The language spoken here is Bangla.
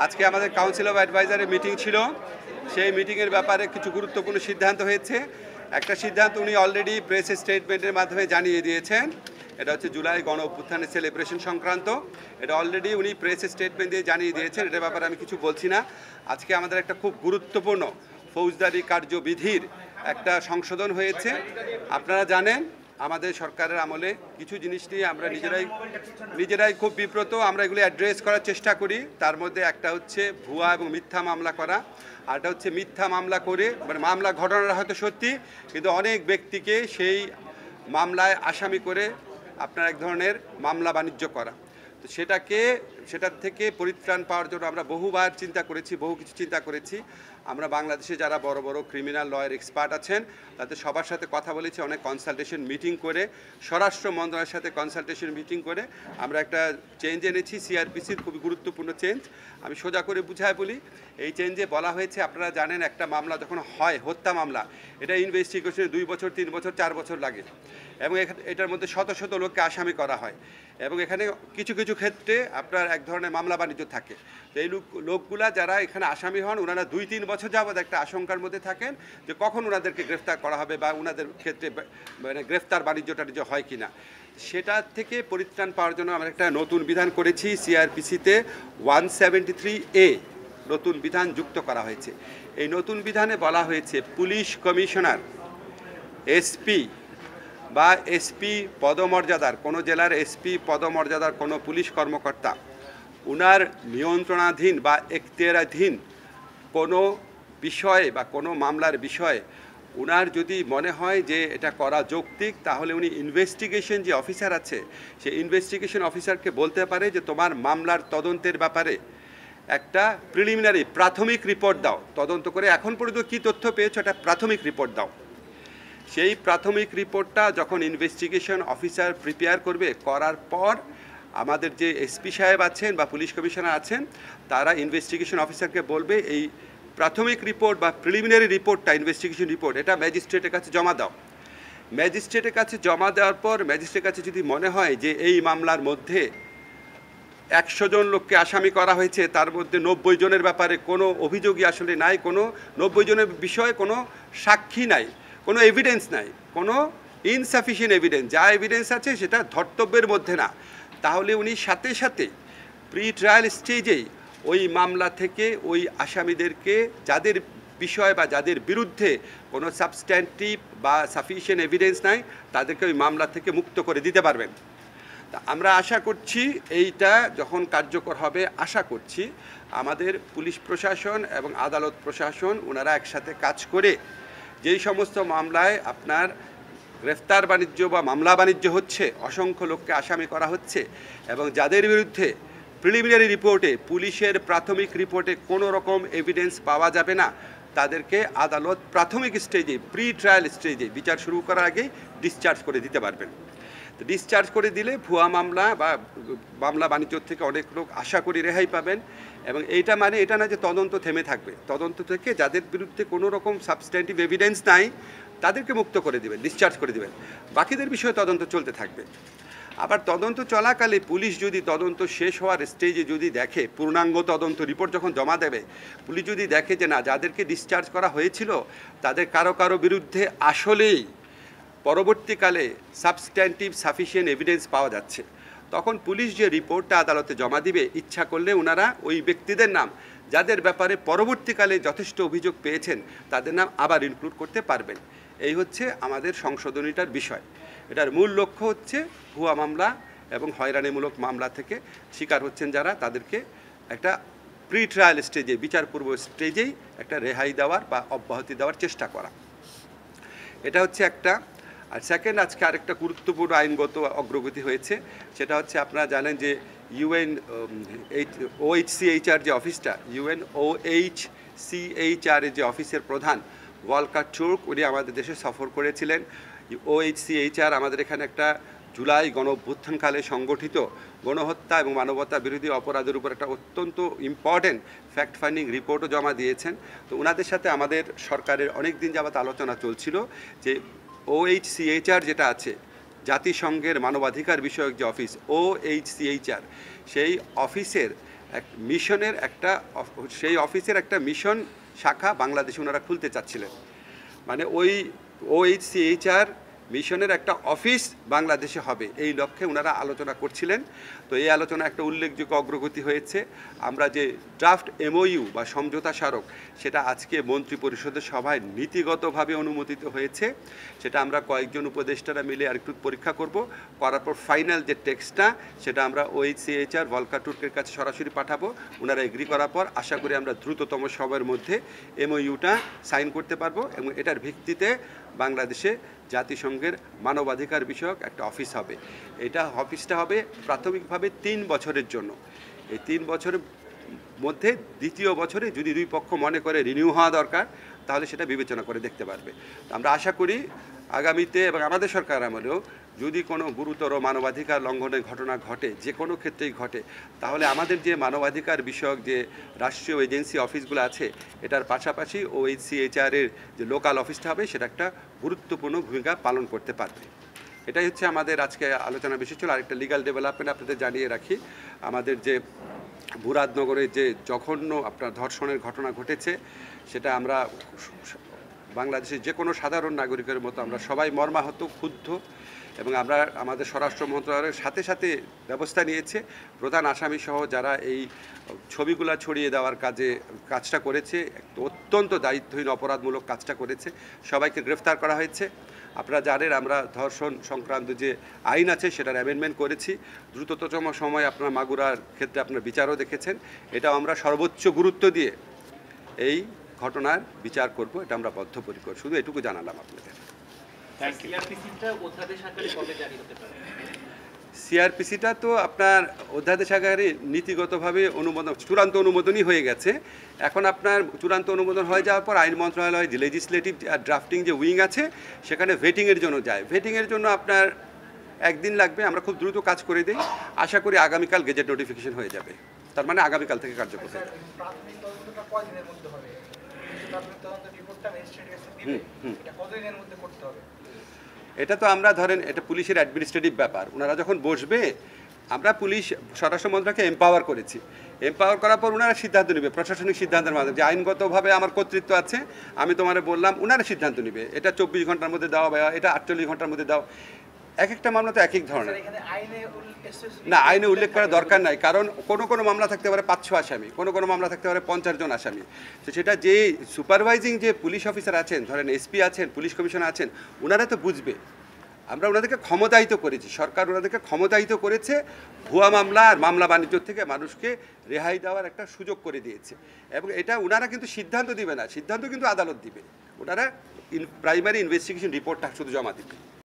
আজকে আমাদের কাউন্সিল অফ অ্যাডভাইজারের মিটিং ছিল। সেই মিটিংয়ের ব্যাপারে কিছু গুরুত্বপূর্ণ সিদ্ধান্ত হয়েছে। একটা সিদ্ধান্ত উনি অলরেডি প্রেস স্টেটমেন্টের মাধ্যমে জানিয়ে দিয়েছেন। এটা হচ্ছে জুলাই গণ অভ্যুত্থানের সেলিব্রেশন সংক্রান্ত। এটা অলরেডি উনি প্রেস স্টেটমেন্ট দিয়ে জানিয়ে দিয়েছেন। এটার ব্যাপারে আমি কিছু বলছি না। আজকে আমাদের একটা খুব গুরুত্বপূর্ণ ফৌজদারি কার্যবিধির একটা সংশোধন হয়েছে। আপনারা জানেন আমাদের সরকারের আমলে কিছু জিনিস নিয়ে আমরা নিজেরাই খুব বিব্রত। আমরা এগুলি অ্যাড্রেস করার চেষ্টা করি। তার মধ্যে একটা হচ্ছে ভুয়া এবং মিথ্যা মামলা করা, আরটা হচ্ছে মিথ্যা মামলা করে মানে মামলা ঘটনাটা হয়তো সত্যি, কিন্তু অনেক ব্যক্তিকে সেই মামলায় আসামি করে আপনার এক ধরনের মামলা বাণিজ্য করা। তো সেটার থেকে পরিত্রাণ পাওয়ার জন্য আমরা বহুবার চিন্তা করেছি, বহু কিছু চিন্তা করেছি। আমরা বাংলাদেশে যারা বড় বড় ক্রিমিনাল লয়ের এক্সপার্ট আছেন তাদের সবার সাথে কথা বলেছি, অনেক কনসালটেশন মিটিং করে, স্বরাষ্ট্র মন্ত্রণালয়ের সাথে কনসালটেশন মিটিং করে আমরা একটা চেঞ্জ এনেছি। সিআরপিসির খুবই গুরুত্বপূর্ণ চেঞ্জ। আমি সোজা করে বুঝায় বলি, এই চেঞ্জে বলা হয়েছে, আপনারা জানেন একটা মামলা যখন হয়, হত্যা মামলা, এটা ইনভেস্টিগেশনে 2 বছর 3 বছর 4 বছর লাগে এবং এটার মধ্যে শত শত লোককে আসামি করা হয় এবং এখানে কিছু কিছু ক্ষেত্রে আপনার এক ধরনের মামলা বাণিজ্য থাকে। তো এই লোকগুলা যারা এখানে আসামি হন, ওনারা 2-3 বছর যাবৎ একটা আশঙ্কার মধ্যে থাকেন যে কখন ওনাদেরকে গ্রেফতার করা হবে বা ওনাদের ক্ষেত্রে মানে গ্রেফতার বাণিজ্য টাণিজ্য হয় কি না। সেটা থেকে পরিত্রাণ পাওয়ার জন্য আমরা একটা নতুন বিধান করেছি। সিআরপিসিতে 173A নতুন বিধান যুক্ত করা হয়েছে। এই নতুন বিধানে বলা হয়েছে পুলিশ কমিশনার, এসপি বা এসপি পদমর্যাদার কোনো জেলার এসপি পদমর্যাদার কোনো পুলিশ কর্মকর্তা উনার নিয়ন্ত্রণাধীন বা এখতিয়ারাধীন কোনো বিষয়ে বা কোনো মামলার বিষয়ে উনার যদি মনে হয় যে এটা করা যৌক্তিক, তাহলে উনি ইনভেস্টিগেশন যে অফিসার আছে সেই ইনভেস্টিগেশন অফিসারকে বলতে পারে যে তোমার মামলার তদন্তের ব্যাপারে একটা প্রিলিমিনারি প্রাথমিক রিপোর্ট দাও, তদন্ত করে এখন পর্যন্ত কী তথ্য পেয়েছো একটা প্রাথমিক রিপোর্ট দাও। সেই প্রাথমিক রিপোর্টটা যখন ইনভেস্টিগেশন অফিসার প্রিপেয়ার করবে, করার পর আমাদের যে এসপি সাহেব আছেন বা পুলিশ কমিশনার আছেন তারা ইনভেস্টিগেশন অফিসারকে বলবে এই প্রাথমিক রিপোর্ট বা প্রিলিমিনারি রিপোর্টটা, ইনভেস্টিগেশন রিপোর্ট, এটা ম্যাজিস্ট্রেটের কাছে জমা দাও। ম্যাজিস্ট্রেটের কাছে জমা দেওয়ার পর ম্যাজিস্ট্রেটের কাছে যদি মনে হয় যে এই মামলার মধ্যে 100 জন লোককে আসামি করা হয়েছে, তার মধ্যে 90 জনের ব্যাপারে কোনো অভিযোগই আসলে নাই, কোনো 90 জনের বিষয়ে কোনো সাক্ষী নাই, কোনো এভিডেন্স নাই, কোনো ইনসাফিসিয়েন্ট এভিডেন্স, যা এভিডেন্স আছে সেটা ধর্তব্যের মধ্যে না, তাহলে উনি সাথে সাথে প্রি ট্রায়াল স্টেজেই ওই মামলা থেকে ওই আসামিদেরকে যাদের বিষয় বা যাদের বিরুদ্ধে কোনো সাবস্ট্যান্টিভ বা সাফিসিয়েন্ট এভিডেন্স নাই তাদেরকে ওই মামলা থেকে মুক্ত করে দিতে পারবেন। আমরা আশা করছি এইটা যখন কার্যকর হবে, আশা করছি আমাদের পুলিশ প্রশাসন এবং আদালত প্রশাসন ওনারা একসাথে কাজ করে যেই সমস্ত মামলায় আপনার গ্রেফতার বাণিজ্য বা মামলা বাণিজ্য হচ্ছে, অসংখ্য লোককে আসামি করা হচ্ছে এবং যাদের বিরুদ্ধে প্রিলিমিনারি রিপোর্টে, পুলিশের প্রাথমিক রিপোর্টে কোনো রকম এভিডেন্স পাওয়া যাবে না, তাদেরকে আদালত প্রাথমিক স্টেজে, প্রি ট্রায়াল স্টেজে বিচার শুরু করার আগেই ডিসচার্জ করে দিতে পারবেন। তো ডিসচার্জ করে দিলে ভুয়া মামলা বা মামলা বাণিজ্য থেকে অনেক লোক আশা করি রেহাই পাবেন এবং এইটা মানে এটা না যে তদন্ত থেমে থাকবে, তদন্ত থেকে যাদের বিরুদ্ধে কোনো রকম সাবস্ট্যান্টিভ এভিডেন্স নাই তাদেরকে মুক্ত করে দেবেন, ডিসচার্জ করে দেবেন, বাকিদের বিষয়ে তদন্ত চলতে থাকবে। আবার তদন্ত চলাকালে পুলিশ যদি তদন্ত শেষ হওয়ার স্টেজে যদি দেখে, পূর্ণাঙ্গ তদন্ত রিপোর্ট যখন জমা দেবে, পুলিশ যদি দেখে যে না, যাদেরকে ডিসচার্জ করা হয়েছিল তাদের কারো কারো বিরুদ্ধে আসলেই পরবর্তীকালে সাবস্ট্যান্টিভ সাফিসিয়েন্ট এভিডেন্স পাওয়া যাচ্ছে, তখন পুলিশ যে রিপোর্টটা আদালতে জমা দিবে, ইচ্ছা করলে ওনারা ওই ব্যক্তিদের নাম যাদের ব্যাপারে পরবর্তীকালে যথেষ্ট অভিযোগ পেয়েছেন তাদের নাম আবার ইনক্লুড করতে পারবেন। এই হচ্ছে আমাদের সংশোধনীটার বিষয়। এটার মূল লক্ষ্য হচ্ছে ভুয়া মামলা এবং হয়রানিমূলক মামলা থেকে শিকার হচ্ছেন যারা, তাদেরকে একটা প্রি ট্রায়াল স্টেজে, বিচারপূর্ব স্টেজেই একটা রেহাই দেওয়ার বা অব্যাহতি দেওয়ার চেষ্টা করা। এটা হচ্ছে একটা। আর সেকেন্ড, আজকে আরেকটা গুরুত্বপূর্ণ আইনগত অগ্রগতি হয়েছে, সেটা হচ্ছে আপনারা জানেন যে OHCHR যে অফিসটা, OHCHR যে অফিসের প্রধান ওয়ালকার টুর্ক, উনি আমাদের দেশে সফর করেছিলেন। OHCHR আমাদের এখানে একটা জুলাই গণ অভ্যুত্থানকালে সংগঠিত গণহত্যা এবং মানবতা বিরোধী অপরাধের উপর একটা অত্যন্ত ইম্পর্টেন্ট ফ্যাক্ট ফাইন্ডিং রিপোর্টও জমা দিয়েছেন। তো ওনাদের সাথে আমাদের সরকারের অনেক দিন যাবত আলোচনা চলছিল যে OHCHR যেটা আছে, জাতিসংঘের মানবাধিকার বিষয়ক যে অফিস OHCHR, সেই অফিসের এক মিশনের একটা সেই অফিসের একটা মিশন শাখা বাংলাদেশে ওনারা খুলতে চাচ্ছিলেন, মানে ওই OHCHR মিশনের একটা অফিস বাংলাদেশে হবে এই লক্ষ্যে ওনারা আলোচনা করছিলেন। তো এই আলোচনা একটা উল্লেখযোগ্য অগ্রগতি হয়েছে। আমরা যে ড্রাফট MOU বা সমঝোতা স্মারক সেটা আজকে মন্ত্রী পরিষদের সভায় নীতিগতভাবে অনুমোদিত হয়েছে। সেটা আমরা কয়েকজন উপদেষ্টারা মিলে আরেকটু পরীক্ষা করব, করার পর ফাইনাল যে টেক্সটটা সেটা আমরা OHCHR ভলকার টুর্কের কাছে সরাসরি পাঠাবো। ওনারা এগ্রি করার পর আশা করি আমরা দ্রুততম সময়ের মধ্যে MOUটা সাইন করতে পারবো এবং এটার ভিত্তিতে বাংলাদেশে জাতিসংঘের মানবাধিকার বিষয়ক একটা অফিস হবে। এটা অফিসটা হবে প্রাথমিকভাবে 3 বছরের জন্য। এই 3 বছরের মধ্যে দ্বিতীয় বছরে যদি দুই পক্ষ মনে করে রিনিউ হওয়া দরকার তাহলে সেটা বিবেচনা করে দেখতে পারবে। আমরা আশা করি আগামীতে এবং আমাদের সরকার আমলেও যদি কোনো গুরুতর মানবাধিকার লঙ্ঘনের ঘটনা ঘটে, যে কোনো ক্ষেত্রেই ঘটে, তাহলে আমাদের যে মানবাধিকার বিষয়ক যে রাষ্ট্রীয় এজেন্সি অফিসগুলো আছে এটার পাশাপাশি OHCHR-এর যে লোকাল অফিসটা হবে সেটা একটা গুরুত্বপূর্ণ ভূমিকা পালন করতে পারবে। এটাই হচ্ছে আমাদের আজকে আলোচনা বিষয় ছিল। আরেকটা লিগ্যাল ডেভেলপমেন্ট আপনাদের জানিয়ে রাখি, আমাদের যে মুরাদনগরে যে জঘন্য আপনার ধর্ষণের ঘটনা ঘটেছে সেটা আমরা বাংলাদেশের যে কোনো সাধারণ নাগরিকের মতো আমরা সবাই মর্মাহত, ক্ষুব্ধ এবং আমরা আমাদের স্বরাষ্ট্র মন্ত্রণালয়ের সাথে সাথে ব্যবস্থা নিয়েছে। প্রধান আসামি সহ যারা এই ছবিগুলো ছড়িয়ে দেওয়ার কাজটা করেছে, অত্যন্ত দায়িত্বহীন অপরাধমূলক কাজটা করেছে, সবাইকে গ্রেফতার করা হয়েছে। আপনারা জানেন আমরা ধর্ষণ সংক্রান্ত যে আইন আছে সেটার অ্যামেন্ডমেন্ট করেছি। দ্রুততম সময় আপনারা মাগুরার ক্ষেত্রে আপনার বিচারও দেখেছেন। এটাও আমরা সর্বোচ্চ গুরুত্ব দিয়ে এই ঘটনার বিচার করব, এটা আমরা বদ্ধপরিকর। শুধু এটুকু জানালাম আপনাদের। CRPC-টা তো আপনার অধ্যাদেশ আকারে নীতিগতভাবে চূড়ান্ত অনুমোদনই হয়ে গেছে। এখন আপনার চূড়ান্ত অনুমোদন হয়ে যাওয়ার পর আইন মন্ত্রণালয় যে লেজিসলেটিভ ড্রাফটিং যে উইং আছে সেখানে ভেটিংয়ের জন্য যায়। ভেটিংয়ের জন্য আপনার একদিন লাগবে, আমরা খুব দ্রুত কাজ করে দিই। আশা করি আগামীকাল গেজেট নোটিফিকেশন হয়ে যাবে, তার মানে আগামীকাল থেকে কার্যকর হয়ে যাবে। এটা তো আমরা ধরেন এটা পুলিশের অ্যাডমিনিস্ট্রেটিভ ব্যাপার, ওনারা যখন বসবে আমরা পুলিশ স্বরাষ্ট্র মন্ত্রণালয়কে এম্পাওয়ার করেছি। এম্পাওয়ার করার পর ওনারা সিদ্ধান্ত নেবে, প্রশাসনিক সিদ্ধান্তের মাধ্যমে যে আইনগতভাবে আমার কর্তৃত্ব আছে, আমি তোমার বললাম, ওনারা সিদ্ধান্ত নেবে এটা 24 ঘন্টার মধ্যে দাও বা এটা 48 ঘন্টার মধ্যে দাও। এক একটা মামলা তো এক এক ধরনের না, আইনে উল্লেখ করার দরকার নাই, কারণ কোনো মামলা থাকতে পারে 500 আসামি, কোনো মামলা থাকতে পারে 50 জন আসামি। তো সেটা যে সুপারভাইজিং যে পুলিশ অফিসার আছেন, ধরেন SP আছেন, পুলিশ কমিশনার আছেন, ওনারা তো বুঝবে। আমরা ওনাদেরকে ক্ষমতায়িত করেছি, সরকার ওনাদেরকে ক্ষমতায়িত করেছে, ভুয়া মামলা আর মামলা বাণিজ্য থেকে মানুষকে রেহাই দেওয়ার একটা সুযোগ করে দিয়েছে। এবং এটা ওনারা কিন্তু সিদ্ধান্ত দিবে না, সিদ্ধান্ত কিন্তু আদালত দিবে। ওনারা প্রাইমারি ইনভেস্টিগেশন রিপোর্টটা শুধু জমা দিবে।